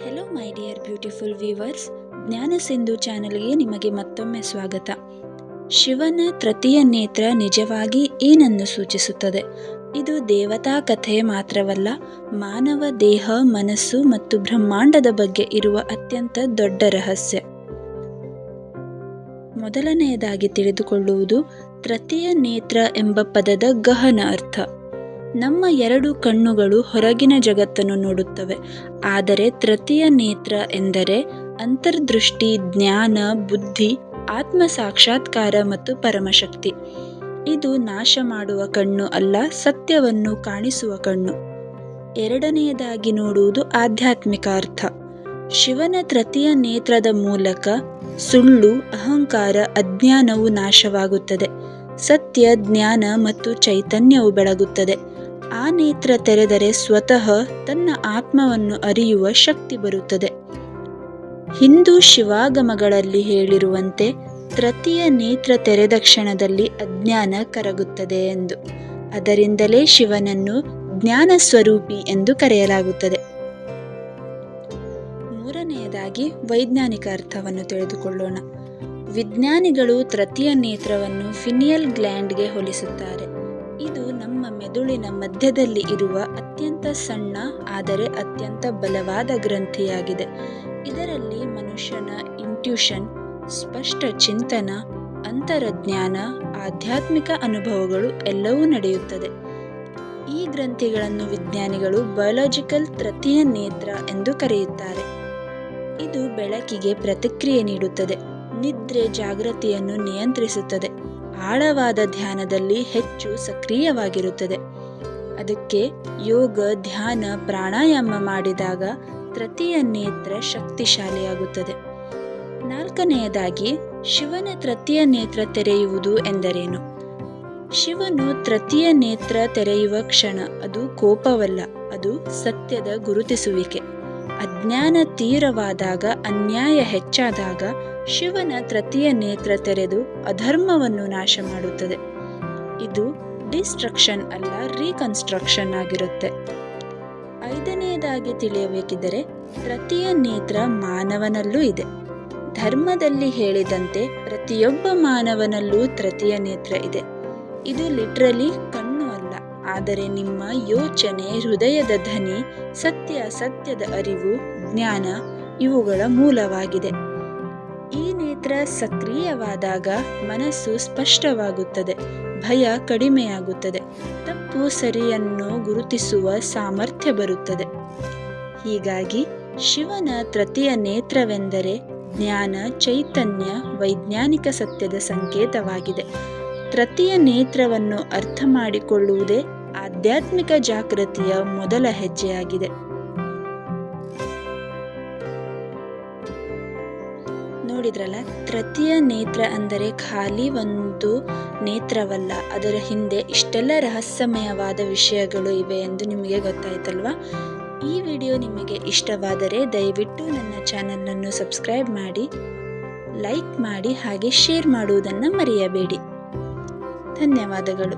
Hello my dear beautiful viewers, ಜ್ಞಾನ ಸಿಂಧು ಚಾನಲ್ಗೆ ನಿಮಗೆ ಮತ್ತೊಮ್ಮೆ ಸ್ವಾಗತ. ಶಿವನ ತೃತೀಯ ನೇತ್ರ ನಿಜವಾಗಿ ಏನನ್ನು ಸೂಚಿಸುತ್ತದೆ? ಇದು ದೇವತಾ ಕಥೆ ಮಾತ್ರವಲ್ಲ, ಮಾನವ ದೇಹ, ಮನಸ್ಸು ಮತ್ತು ಬ್ರಹ್ಮಾಂಡದ ಬಗ್ಗೆ ಇರುವ ಅತ್ಯಂತ ದೊಡ್ಡ ರಹಸ್ಯ. ಮೊದಲನೆಯದಾಗಿ ತಿಳಿದುಕೊಳ್ಳುವುದು ತೃತೀಯ ನೇತ್ರ ಎಂಬ ಪದದ ಗಹನ ಅರ್ಥ. ನಮ್ಮ ಎರಡು ಕಣ್ಣುಗಳು ಹೊರಗಿನ ಜಗತ್ತನ್ನು ನೋಡುತ್ತವೆ, ಆದರೆ ತೃತೀಯ ನೇತ್ರ ಎಂದರೆ ಅಂತರ್ದೃಷ್ಟಿ, ಜ್ಞಾನ, ಬುದ್ಧಿ, ಆತ್ಮ ಸಾಕ್ಷಾತ್ಕಾರ ಮತ್ತು ಪರಮಶಕ್ತಿ. ಇದು ನಾಶ ಮಾಡುವ ಕಣ್ಣು ಅಲ್ಲ, ಸತ್ಯವನ್ನು ಕಾಣಿಸುವ ಕಣ್ಣು. ಎರಡನೆಯದಾಗಿ ನೋಡುವುದು ಆಧ್ಯಾತ್ಮಿಕ ಅರ್ಥ. ಶಿವನ ತೃತೀಯ ನೇತ್ರದ ಮೂಲಕ ಸುಳ್ಳು, ಅಹಂಕಾರ, ಅಜ್ಞಾನವು ನಾಶವಾಗುತ್ತದೆ. ಸತ್ಯ, ಜ್ಞಾನ ಮತ್ತು ಚೈತನ್ಯವು ಬೆಳಗುತ್ತದೆ. ಆ ನೇತ್ರ ತೆರೆದರೆ ಸ್ವತಃ ತನ್ನ ಆತ್ಮವನ್ನು ಅರಿಯುವ ಶಕ್ತಿ ಬರುತ್ತದೆ. ಹಿಂದೂ ಶಿವಾಗಮಗಳಲ್ಲಿ ಹೇಳಿರುವಂತೆ ತೃತೀಯ ನೇತ್ರ ತೆರೆದ ಕ್ಷಣದಲ್ಲಿ ಅಜ್ಞಾನ ಕರಗುತ್ತದೆ ಎಂದು. ಅದರಿಂದಲೇ ಶಿವನನ್ನು ಜ್ಞಾನ ಸ್ವರೂಪಿ ಎಂದು ಕರೆಯಲಾಗುತ್ತದೆ. ಮೂರನೆಯದಾಗಿ ವೈಜ್ಞಾನಿಕ ಅರ್ಥವನ್ನು ತಿಳಿದುಕೊಳ್ಳೋಣ. ವಿಜ್ಞಾನಿಗಳು ತೃತೀಯ ನೇತ್ರವನ್ನು ಫಿನಿಯಲ್ ಗ್ಲ್ಯಾಂಡ್ಗೆ ಹೋಲಿಸುತ್ತಾರೆ. ಇದು ನಮ್ಮ ಮೆದುಳಿನ ಮಧ್ಯದಲ್ಲಿ ಇರುವ ಅತ್ಯಂತ ಸಣ್ಣ ಆದರೆ ಅತ್ಯಂತ ಬಲವಾದ ಗ್ರಂಥಿಯಾಗಿದೆ. ಇದರಲ್ಲಿ ಮನುಷ್ಯನ ಇಂಟ್ಯೂಷನ್, ಸ್ಪಷ್ಟ ಚಿಂತನ, ಅಂತರಜ್ಞಾನ, ಆಧ್ಯಾತ್ಮಿಕ ಅನುಭವಗಳು ಎಲ್ಲವೂ ನಡೆಯುತ್ತದೆ. ಈ ಗ್ರಂಥಿಗಳನ್ನು ವಿಜ್ಞಾನಿಗಳು ಬಯೋಲಾಜಿಕಲ್ ತೃತೀಯ ನೇತ್ರ ಎಂದು ಕರೆಯುತ್ತಾರೆ. ಇದು ಬೆಳಕಿಗೆ ಪ್ರತಿಕ್ರಿಯೆ ನೀಡುತ್ತದೆ, ನಿದ್ರೆ ಜಾಗೃತಿಯನ್ನು ನಿಯಂತ್ರಿಸುತ್ತದೆ, ಆಳವಾದ ಧ್ಯಾನದಲ್ಲಿ ಹೆಚ್ಚು ಸಕ್ರಿಯವಾಗಿರುತ್ತದೆ. ಅದಕ್ಕೆ ಯೋಗ, ಧ್ಯಾನ, ಪ್ರಾಣಾಯಾಮ ಮಾಡಿದಾಗ ತೃತೀಯ ನೇತ್ರ ಶಕ್ತಿಶಾಲಿಯಾಗುತ್ತದೆ. ನಾಲ್ಕನೆಯದಾಗಿ ಶಿವನ ತೃತೀಯ ನೇತ್ರ ತೆರೆಯುವುದು ಎಂದರೇನು? ಶಿವನು ತೃತೀಯ ನೇತ್ರ ತೆರೆಯುವ ಕ್ಷಣ ಅದು ಕೋಪವಲ್ಲ, ಅದು ಸತ್ಯದ ಗುರುತಿಸುವಿಕೆ. ಅಜ್ಞಾನ ತೀವ್ರವಾದಾಗ, ಅನ್ಯಾಯ ಹೆಚ್ಚಾದಾಗ ಶಿವನ ತೃತೀಯ ನೇತ್ರ ತೆರೆದು ಅಧರ್ಮವನ್ನು ನಾಶ ಮಾಡುತ್ತದೆ. ಇದು ಡಿಸ್ಟ್ರಕ್ಷನ್ ಅಲ್ಲ, ರೀಕನ್ಸ್ಟ್ರಕ್ಷನ್ ಆಗಿರುತ್ತೆ. ಐದನೆಯದಾಗಿ ತಿಳಿಯಬೇಕಿದ್ದರೆ ತೃತೀಯ ನೇತ್ರ ಮಾನವನಲ್ಲೂ ಇದೆ. ಧರ್ಮದಲ್ಲಿ ಹೇಳಿದಂತೆ ಪ್ರತಿಯೊಬ್ಬ ಮಾನವನಲ್ಲೂ ತೃತೀಯ ನೇತ್ರ ಇದೆ. ಇದು ಲಿಟ್ರಲಿ ಕಣ್ಣು ಅಲ್ಲ, ಆದರೆ ನಿಮ್ಮ ಯೋಚನೆ, ಹೃದಯದ ಧ್ವನಿ, ಸತ್ಯದ ಅರಿವು, ಜ್ಞಾನ ಇವುಗಳ ಮೂಲವಾಗಿದೆ. ಈ ನೇತ್ರ ಸಕ್ರಿಯವಾದಾಗ ಮನಸ್ಸು ಸ್ಪಷ್ಟವಾಗುತ್ತದೆ, ಭಯ ಕಡಿಮೆಯಾಗುತ್ತದೆ, ತಪ್ಪು ಸರಿಯನ್ನು ಗುರುತಿಸುವ ಸಾಮರ್ಥ್ಯ ಬರುತ್ತದೆ. ಹೀಗಾಗಿ ಶಿವನ ತೃತೀಯ ನೇತ್ರವೆಂದರೆ ಜ್ಞಾನ, ಚೈತನ್ಯ, ವೈಜ್ಞಾನಿಕ ಸತ್ಯದ ಸಂಕೇತವಾಗಿದೆ. ತೃತೀಯ ನೇತ್ರವನ್ನು ಅರ್ಥ ಮಾಡಿಕೊಳ್ಳುವುದೇ ಆಧ್ಯಾತ್ಮಿಕ ಜಾಗೃತಿಯ ಮೊದಲ ಹೆಜ್ಜೆಯಾಗಿದೆ. ನೋಡಿದ್ರಲ್ಲ, ತೃತೀಯ ನೇತ್ರ ಅಂದರೆ ಖಾಲಿ ಒಂದು ನೇತ್ರವಲ್ಲ, ಅದರ ಹಿಂದೆ ಇಷ್ಟೆಲ್ಲ ರಹಸ್ಯಮಯವಾದ ವಿಷಯಗಳು ಇವೆ ಎಂದು ನಿಮಗೆ ಗೊತ್ತಾಯ್ತಲ್ವಾ? ಈ ವಿಡಿಯೋ ನಿಮಗೆ ಇಷ್ಟವಾದರೆ ದಯವಿಟ್ಟು ನನ್ನ ಚಾನಲನ್ನು ಸಬ್ಸ್ಕ್ರೈಬ್ ಮಾಡಿ, ಲೈಕ್ ಮಾಡಿ, ಹಾಗೆ ಶೇರ್ ಮಾಡುವುದನ್ನು ಮರೆಯಬೇಡಿ. ಧನ್ಯವಾದಗಳು.